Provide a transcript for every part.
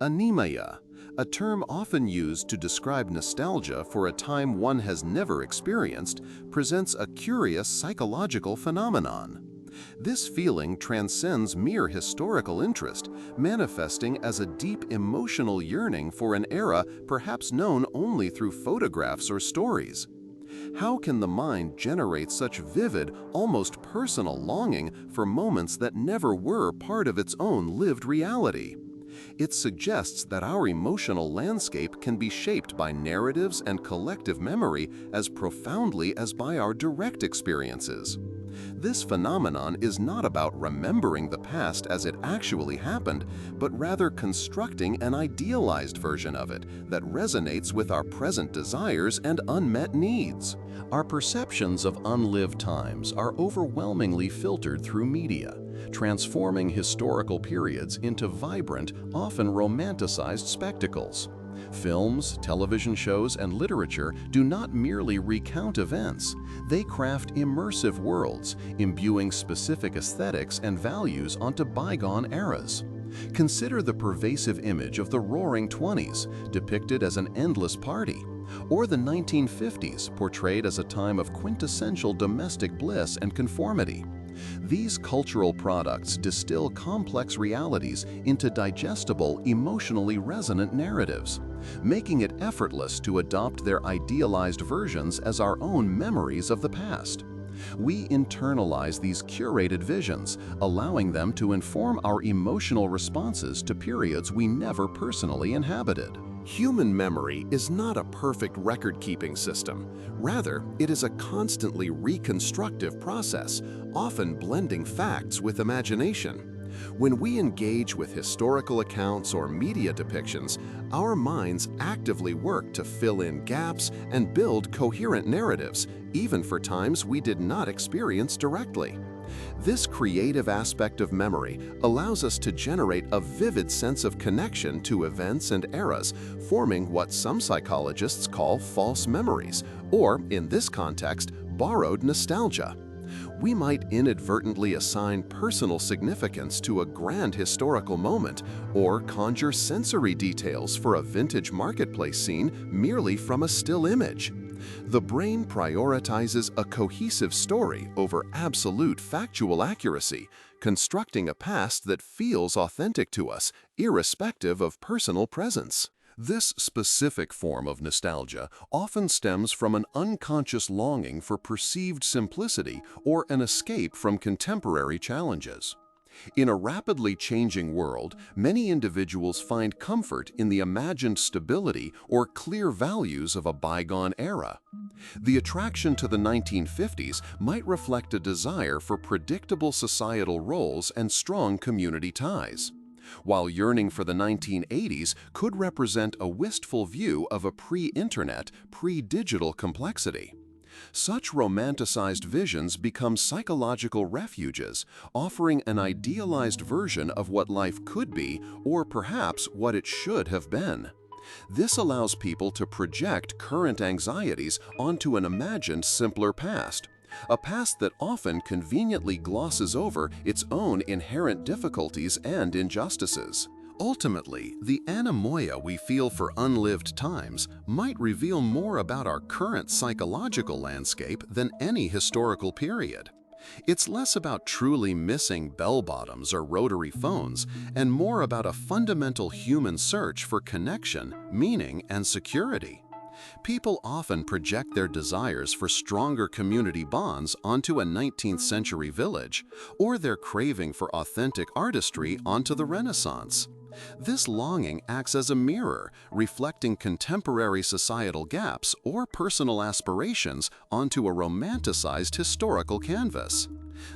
Anemia, a term often used to describe nostalgia for a time one has never experienced, presents a curious psychological phenomenon. This feeling transcends mere historical interest, manifesting as a deep emotional yearning for an era perhaps known only through photographs or stories. How can the mind generate such vivid, almost personal longing for moments that never were part of its own lived reality? It suggests that our emotional landscape can be shaped by narratives and collective memory as profoundly as by our direct experiences. This phenomenon is not about remembering the past as it actually happened, but rather constructing an idealized version of it that resonates with our present desires and unmet needs. Our perceptions of unlived times are overwhelmingly filtered through media, transforming historical periods into vibrant, often romanticized spectacles. Films, television shows, and literature do not merely recount events. They craft immersive worlds, imbuing specific aesthetics and values onto bygone eras. Consider the pervasive image of the Roaring Twenties, depicted as an endless party, or the 1950s, portrayed as a time of quintessential domestic bliss and conformity. These cultural products distill complex realities into digestible, emotionally resonant narratives, making it effortless to adopt their idealized versions as our own memories of the past. We internalize these curated visions, allowing them to inform our emotional responses to periods we never personally inhabited. Human memory is not a perfect record-keeping system. Rather, it is a constantly reconstructive process, often blending facts with imagination. When we engage with historical accounts or media depictions, our minds actively work to fill in gaps and build coherent narratives, even for times we did not experience directly. This creative aspect of memory allows us to generate a vivid sense of connection to events and eras, forming what some psychologists call false memories, or, in this context, borrowed nostalgia. We might inadvertently assign personal significance to a grand historical moment or conjure sensory details for a vintage marketplace scene merely from a still image. The brain prioritizes a cohesive story over absolute factual accuracy, constructing a past that feels authentic to us, irrespective of personal presence. This specific form of nostalgia often stems from an unconscious longing for perceived simplicity or an escape from contemporary challenges. In a rapidly changing world, many individuals find comfort in the imagined stability or clear values of a bygone era. The attraction to the 1950s might reflect a desire for predictable societal roles and strong community ties, while yearning for the 1980s could represent a wistful view of a pre-internet, pre-digital complexity. Such romanticized visions become psychological refuges, offering an idealized version of what life could be or perhaps what it should have been. This allows people to project current anxieties onto an imagined simpler past, a past that often conveniently glosses over its own inherent difficulties and injustices. Ultimately, the anemoia we feel for unlived times might reveal more about our current psychological landscape than any historical period. It's less about truly missing bell-bottoms or rotary phones and more about a fundamental human search for connection, meaning, and security. People often project their desires for stronger community bonds onto a 19th century village, or their craving for authentic artistry onto the Renaissance. This longing acts as a mirror, reflecting contemporary societal gaps or personal aspirations onto a romanticized historical canvas.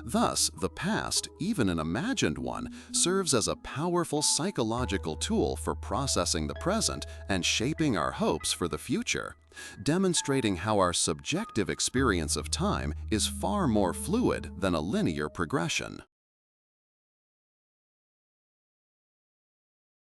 Thus, the past, even an imagined one, serves as a powerful psychological tool for processing the present and shaping our hopes for the future, demonstrating how our subjective experience of time is far more fluid than a linear progression.